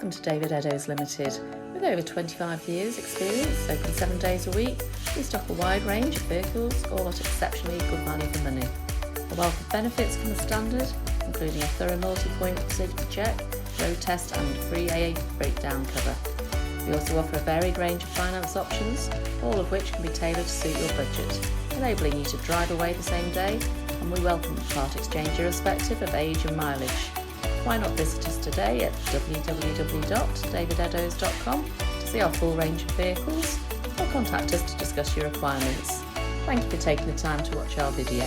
Welcome to David Eddowes Limited. With over 25 years experience, open 7 days a week, we stock a wide range of vehicles, all at exceptionally good value for money. A wealth of benefits come as standard, including a thorough multi-point safety check, road test and free AA breakdown cover. We also offer a varied range of finance options, all of which can be tailored to suit your budget, enabling you to drive away the same day, and we welcome part exchange irrespective of age and mileage. Why not visit us today at www.davideddowes.com to see our full range of vehicles, or contact us to discuss your requirements. Thank you for taking the time to watch our video.